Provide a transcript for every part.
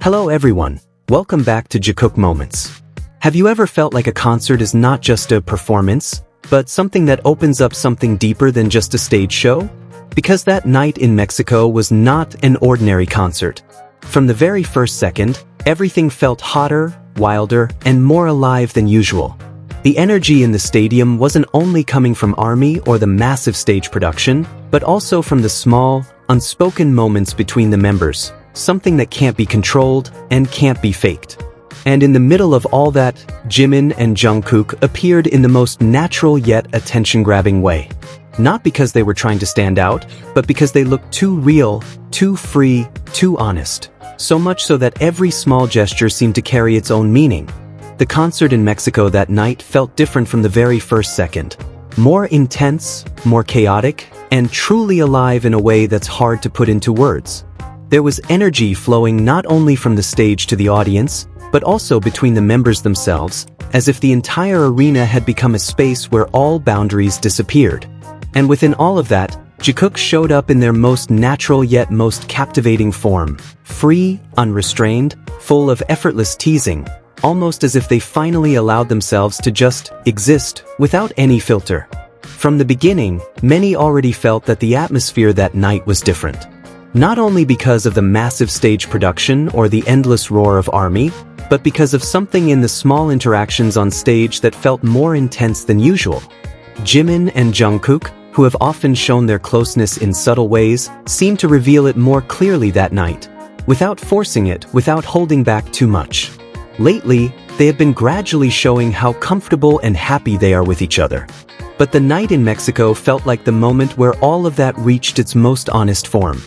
Hello everyone, welcome back to Jikook Moments. Have you ever felt like a concert is not just a performance, but something that opens up something deeper than just a stage show? Because that night in Mexico was not an ordinary concert. From the very first second, everything felt hotter, wilder, and more alive than usual. The energy in the stadium wasn't only coming from ARMY or the massive stage production, but also from the small, unspoken moments between the members, something that can't be controlled and can't be faked. And in the middle of all that, Jimin and Jungkook appeared in the most natural yet attention-grabbing way. Not because they were trying to stand out, but because they looked too real, too free, too honest. So much so that every small gesture seemed to carry its own meaning. The concert in Mexico that night felt different from the very first second. More intense, more chaotic, and truly alive in a way that's hard to put into words. There was energy flowing not only from the stage to the audience, but also between the members themselves, as if the entire arena had become a space where all boundaries disappeared. And within all of that, Jikook showed up in their most natural yet most captivating form. Free, unrestrained, full of effortless teasing, almost as if they finally allowed themselves to just exist without any filter. From the beginning, many already felt that the atmosphere that night was different. Not only because of the massive stage production or the endless roar of ARMY, but because of something in the small interactions on stage that felt more intense than usual. Jimin and Jungkook, who have often shown their closeness in subtle ways, seemed to reveal it more clearly that night, without forcing it, without holding back too much. Lately, they have been gradually showing how comfortable and happy they are with each other. But the night in Mexico felt like the moment where all of that reached its most honest form.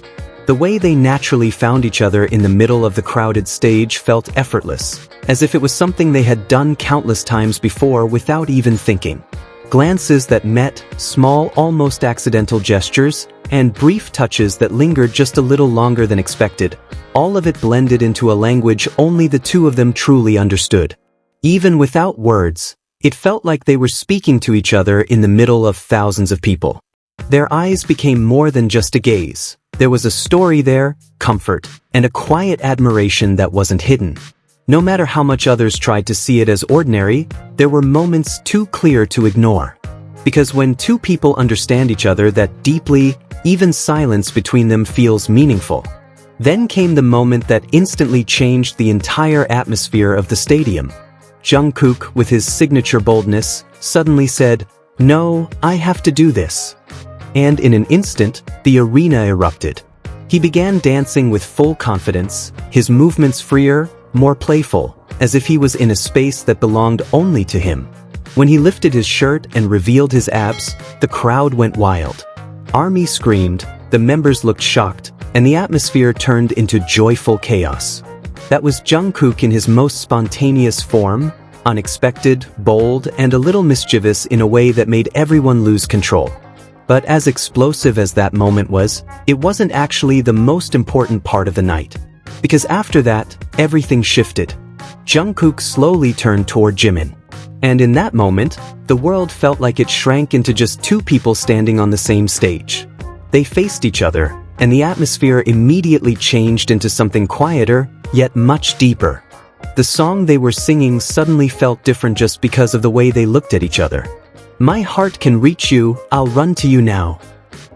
The way they naturally found each other in the middle of the crowded stage felt effortless, as if it was something they had done countless times before without even thinking. Glances that met, small, almost accidental gestures, and brief touches that lingered just a little longer than expected, all of it blended into a language only the two of them truly understood. Even without words, it felt like they were speaking to each other in the middle of thousands of people. Their eyes became more than just a gaze. There was a story there, comfort, and a quiet admiration that wasn't hidden. No matter how much others tried to see it as ordinary, there were moments too clear to ignore. Because when two people understand each other that deeply, even silence between them feels meaningful. Then came the moment that instantly changed the entire atmosphere of the stadium. Jungkook, with his signature boldness, suddenly said, "No, I have to do this." And in an instant, the arena erupted. He began dancing with full confidence, his movements freer, more playful, as if he was in a space that belonged only to him. When he lifted his shirt and revealed his abs, the crowd went wild. ARMY screamed, the members looked shocked, and the atmosphere turned into joyful chaos. That was Jungkook in his most spontaneous form, unexpected, bold, and a little mischievous in a way that made everyone lose control. But as explosive as that moment was, it wasn't actually the most important part of the night. Because after that, everything shifted. Jungkook slowly turned toward Jimin. And in that moment, the world felt like it shrank into just two people standing on the same stage. They faced each other, and the atmosphere immediately changed into something quieter, yet much deeper. The song they were singing suddenly felt different just because of the way they looked at each other. "My heart can reach you, I'll run to you now."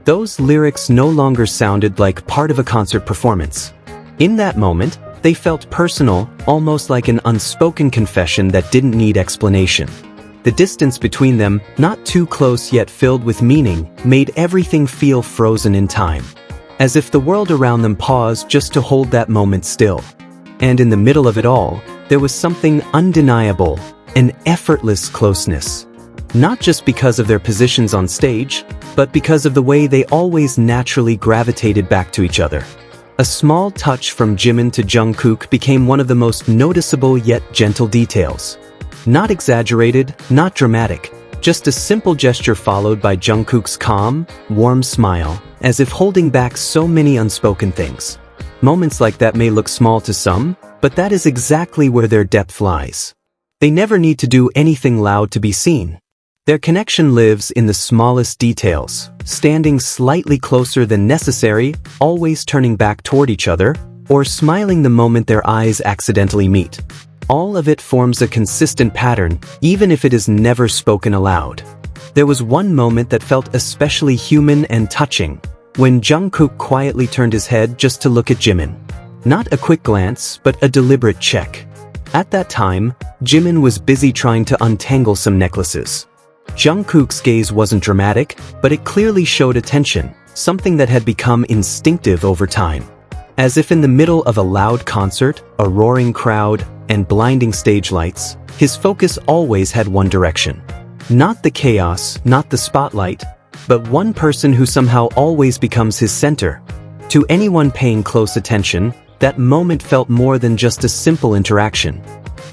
Those lyrics no longer sounded like part of a concert performance. In that moment, they felt personal, almost like an unspoken confession that didn't need explanation. The distance between them, not too close yet filled with meaning, made everything feel frozen in time. As if the world around them paused just to hold that moment still. And in the middle of it all, there was something undeniable, an effortless closeness. Not just because of their positions on stage, but because of the way they always naturally gravitated back to each other. A small touch from Jimin to Jungkook became one of the most noticeable yet gentle details. Not exaggerated, not dramatic, just a simple gesture followed by Jungkook's calm, warm smile, as if holding back so many unspoken things. Moments like that may look small to some, but that is exactly where their depth lies. They never need to do anything loud to be seen. Their connection lives in the smallest details, standing slightly closer than necessary, always turning back toward each other, or smiling the moment their eyes accidentally meet. All of it forms a consistent pattern, even if it is never spoken aloud. There was one moment that felt especially human and touching, when Jungkook quietly turned his head just to look at Jimin. Not a quick glance, but a deliberate check. At that time, Jimin was busy trying to untangle some necklaces. Jungkook's gaze wasn't dramatic, but it clearly showed attention, something that had become instinctive over time. As if in the middle of a loud concert, a roaring crowd, and blinding stage lights, his focus always had one direction. Not the chaos, not the spotlight, but one person who somehow always becomes his center. To anyone paying close attention, that moment felt more than just a simple interaction.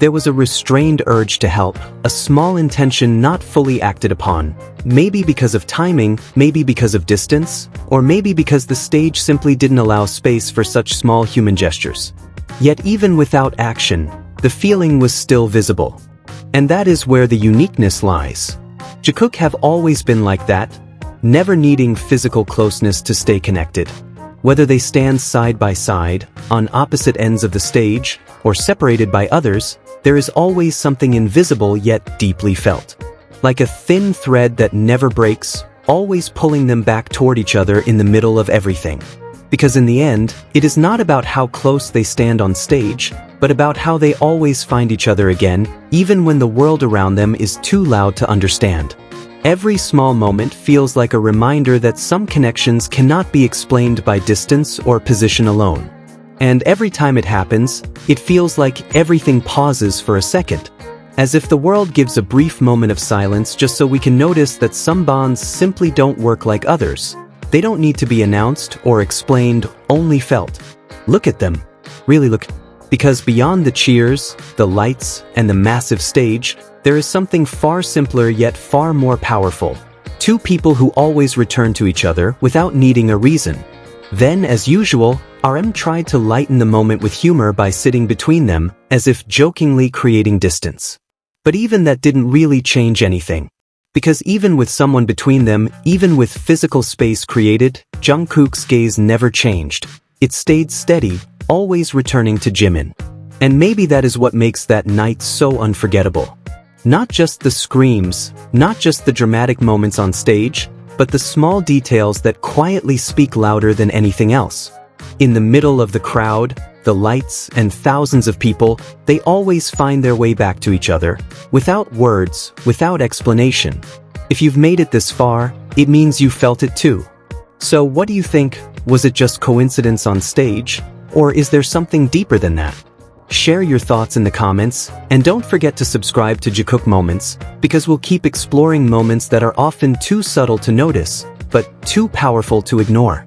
There was a restrained urge to help, a small intention not fully acted upon, maybe because of timing, maybe because of distance, or maybe because the stage simply didn't allow space for such small human gestures. Yet even without action, the feeling was still visible. And that is where the uniqueness lies. Jikook have always been like that, never needing physical closeness to stay connected. Whether they stand side by side, on opposite ends of the stage, or separated by others, there is always something invisible yet deeply felt. Like a thin thread that never breaks, always pulling them back toward each other in the middle of everything. Because in the end, it is not about how close they stand on stage, but about how they always find each other again, even when the world around them is too loud to understand. Every small moment feels like a reminder that some connections cannot be explained by distance or position alone. And every time it happens, it feels like everything pauses for a second. As if the world gives a brief moment of silence just so we can notice that some bonds simply don't work like others. They don't need to be announced or explained, only felt. Look at them. Really look. Because beyond the cheers, the lights, and the massive stage, there is something far simpler yet far more powerful. Two people who always return to each other without needing a reason. Then, as usual, RM tried to lighten the moment with humor by sitting between them, as if jokingly creating distance. But even that didn't really change anything. Because even with someone between them, even with physical space created, Jungkook's gaze never changed. It stayed steady, always returning to Jimin. And maybe that is what makes that night so unforgettable. Not just the screams, not just the dramatic moments on stage, but the small details that quietly speak louder than anything else. In the middle of the crowd, the lights, and thousands of people, they always find their way back to each other, without words, without explanation. If you've made it this far, it means you felt it too. So what do you think? Was it just coincidence on stage? Or is there something deeper than that? Share your thoughts in the comments, and don't forget to subscribe to Jikook Moments, because we'll keep exploring moments that are often too subtle to notice, but too powerful to ignore.